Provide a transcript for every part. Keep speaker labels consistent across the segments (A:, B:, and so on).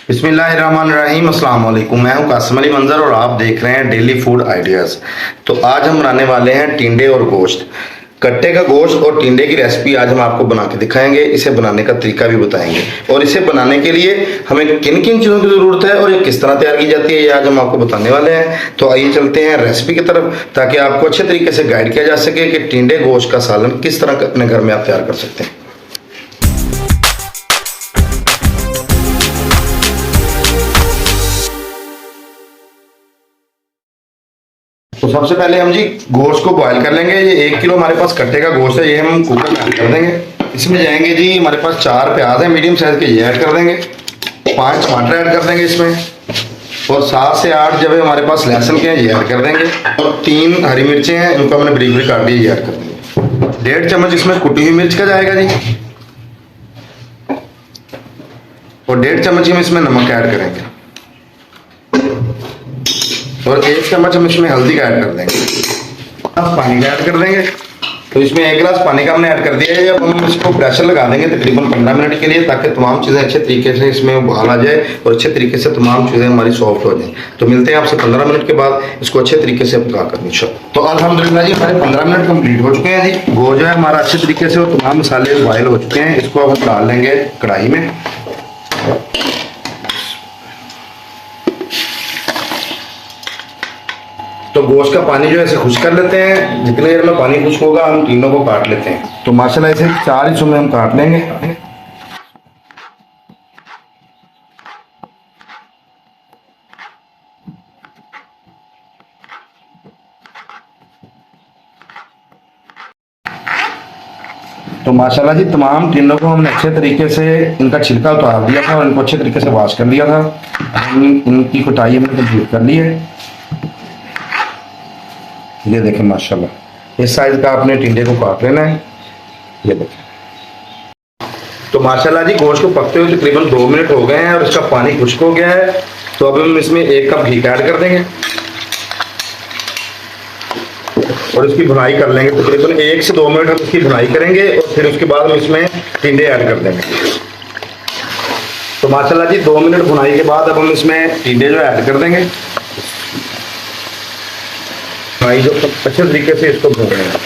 A: बिस्मिल्लाहिर्रहमानिर्रहीम, अस्सलाम वालेकुम। मैं हूं कासिम अली मंजर और आप देख रहे हैं डेली फूड आइडियाज़। तो आज हम बनाने वाले हैं टिंडे और गोश्त। कट्टे का गोश्त और टिंडे की रेसिपी आज हम आपको बना के दिखाएंगे। इसे बनाने का तरीका भी बताएंगे और इसे बनाने के लिए हमें किन किन चीज़ों की ज़रूरत है और ये किस तरह तैयार की जाती है, ये आज हम आपको बताने वाले हैं। तो आइए चलते हैं रेसिपी की तरफ, ताकि आपको अच्छे तरीके से गाइड किया जा सके कि टिंडे गोश्त का सालन किस तरह अपने घर में आप तैयार कर सकते हैं। तो सबसे पहले हम जी गोश्त को बॉईल कर लेंगे। ये 1 किलो हमारे पास कट्टे का गोश्त है, ये हम कुकर में ऐड कर देंगे। इसमें जाएंगे जी हमारे पास 4 प्याज है मीडियम साइज के, ये ऐड कर देंगे। 5 टमाटर ऐड कर देंगे इसमें, और 7 से 8 जब हमारे पास लहसुन के हैं, ये ऐड कर देंगे। और 3 हरी मिर्चें हैं, इनको हमने बारीक बारीक काट दिए, ये ऐड कर देंगे। 1.5 चम्मच इसमें कुटी हुई मिर्च का जाएगा जी, और 1.5 चम्मच हम इसमें नमक ऐड करेंगे, और 1 चम्मच हम इसमें हल्दी का ऐड कर देंगे। अब पानी का ऐड कर देंगे। तो इसमें 1 गिलास पानी का हमने ऐड कर दिया है। अब हम इसको प्रेशर लगा देंगे तकरीबन 15 मिनट के लिए, ताकि तमाम चीज़ें अच्छे तरीके से इसमें उबाल आ जाए और अच्छे तरीके से तमाम चीज़ें हमारी सॉफ्ट हो जाए। तो मिलते हैं आपसे 15 मिनट के बाद इसको अच्छे तरीके से पका कर इंशाल्लाह। तो अल्हम्दुलिल्लाह जी हमारे 15 मिनट कंप्लीट हो चुके हैं जी। वो जो है हमारा अच्छे तरीके से और तमाम मसाले बॉयल हो चुके हैं। इसको अब हम डाल लेंगे कढ़ाई में। तो गोश्त का पानी जो है इसे खुश्क कर लेते हैं। जितनी देर में पानी खुश्क होगा हम तीनों को काट लेते हैं। तो माशाल्लाह इसे 4 हिस्सों में हम काट लेंगे। तो माशाल्लाह जी तमाम तीनों को हमने अच्छे तरीके से इनका छिलका उतार दिया था और इनको अच्छे तरीके से वॉश कर लिया था। इनकी कुटाई हमने कंप्लीट कर ली है। ये देखें माशाल्लाह इस साइज का आपने टिंडे को काट लेना है। ये देखें। तो माशाल्लाह जी गोश्त को पकते हुए तकरीबन 2 मिनट हो गए हैं और इसका पानी खुश्क हो गया है। तो अब हम इसमें 1 कप घी ऐड कर देंगे और इसकी भुनाई कर लेंगे। तकरीबन 1 से 2 मिनट हम इसकी भुनाई करेंगे और फिर उसके बाद हम इसमें टिंडे ऐड कर देंगे। तो माशाल्लाह जी 2 मिनट भुनाई के बाद अब हम इसमें टिंडे जो ऐड कर देंगे। जो अच्छे तरीके से इसको भून लेंगे।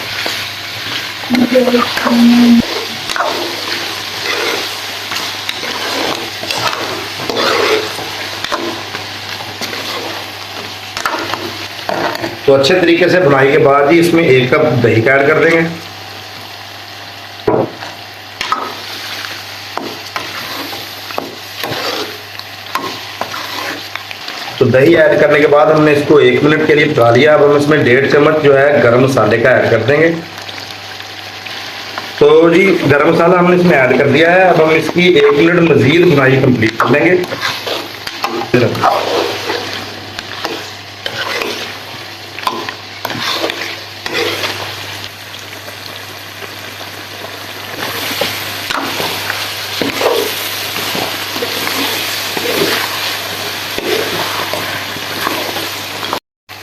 A: तो अच्छे तरीके से भुनाई के बाद ही इसमें 1 कप दही का ऐड कर देंगे। तो दही ऐड करने के बाद हमने इसको 1 मिनट के लिए पका लिया। अब हम इसमें 1.5 चम्मच जो है गरम मसाले का ऐड कर देंगे। तो जी गरम मसाला हमने इसमें ऐड कर दिया है। अब हम इसकी 1 मिनट मजीद भुनाई कंप्लीट कर लेंगे।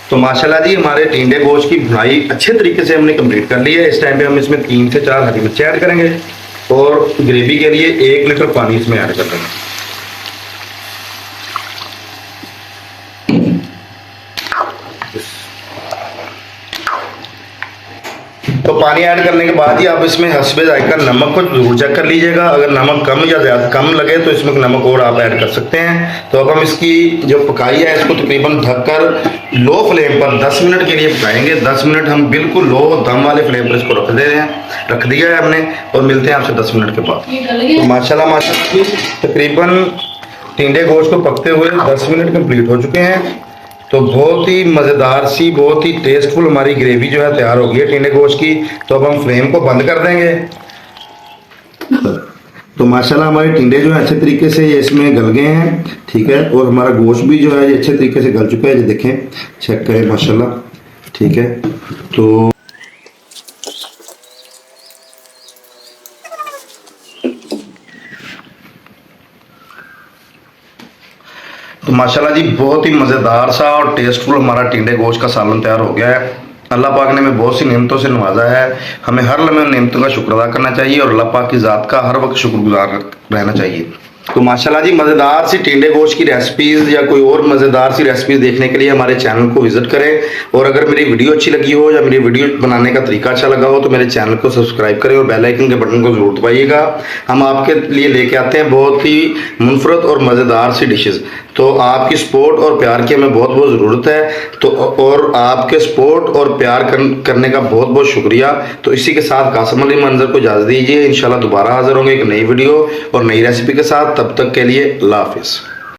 A: तो माशाल्लाह जी हमारे टिंडे गोश्त की भुनाई अच्छे तरीके से हमने कंप्लीट कर ली है। इस टाइम पे हम इसमें 3 से 4 हरी मिर्ची ऐड करेंगे और ग्रेवी के लिए 1 लीटर पानी इसमें ऐड कर देंगे। तो पानी ऐड करने के बाद ही आप इसमें हस्बे जायका नमक को जरूर चेक कर लीजिएगा। अगर नमक कम या ज़्यादा कम लगे तो इसमें नमक और आप ऐड कर सकते हैं। तो अब हम इसकी जो पकाई है इसको तकरीबन ढककर लो फ्लेम पर 10 मिनट के लिए पकाएंगे। 10 मिनट हम बिल्कुल लो दम वाले फ्लेम पर इसको रख दिया है हमने, और मिलते हैं आपसे 10 मिनट के बाद। तो माशाल्लाह तकरीबन टिंडे गोश्त को पकते हुए 10 मिनट कंप्लीट हो चुके हैं। तो बहुत ही मज़ेदार सी, बहुत ही टेस्टफुल हमारी ग्रेवी जो है तैयार हो गई है टिंडे गोश्त की। तो अब हम फ्लेम को बंद कर देंगे। तो माशाल्लाह हमारे टिंडे जो है अच्छे तरीके से ये इसमें गल गए हैं, ठीक है। और हमारा गोश्त भी जो है ये अच्छे तरीके से गल चुका है। ये देखें, चेक करें माशाल्लाह, ठीक है। तो माशाल्लाह जी बहुत ही मज़ेदार सा और टेस्टफुल हमारा टिंडे गोश्त का सालन तैयार हो गया है। अल्लाह पाक ने हमें बहुत सी नेमतों से नवाजा है। हमें हर लम्हे नेमतों का शुक्र अदा करना चाहिए और अल्लाह पाक की ज़ात का हर वक्त शुक्रगुजार रहना चाहिए। तो माशाल्लाह जी, मज़ेदार सी टिंडे गोश्त की रेसिपीज़ या कोई और मज़ेदार सी रेसिपीज़ देखने के लिए हमारे चैनल को विजिट करें। और अगर मेरी वीडियो अच्छी लगी हो या मेरी वीडियो बनाने का तरीका अच्छा लगा हो तो मेरे चैनल को सब्सक्राइब करें और बेल आइकन के बटन को जरूर दबाइएगा। हम आपके लिए लेके आते हैं बहुत ही मुनफरद और मज़ेदार सी डिशेज़। तो आपकी सपोर्ट और प्यार की हमें बहुत बहुत ज़रूरत है। तो और आपके सपोर्ट और प्यार करने का बहुत बहुत शुक्रिया। तो इसी के साथ कासिम अली मंजर को इजाज़त दीजिए। इंशाल्लाह दोबारा हाजिर होंगे एक नई वीडियो और नई रेसिपी के साथ। तब तक के लिए अल्लाह हाफिज़।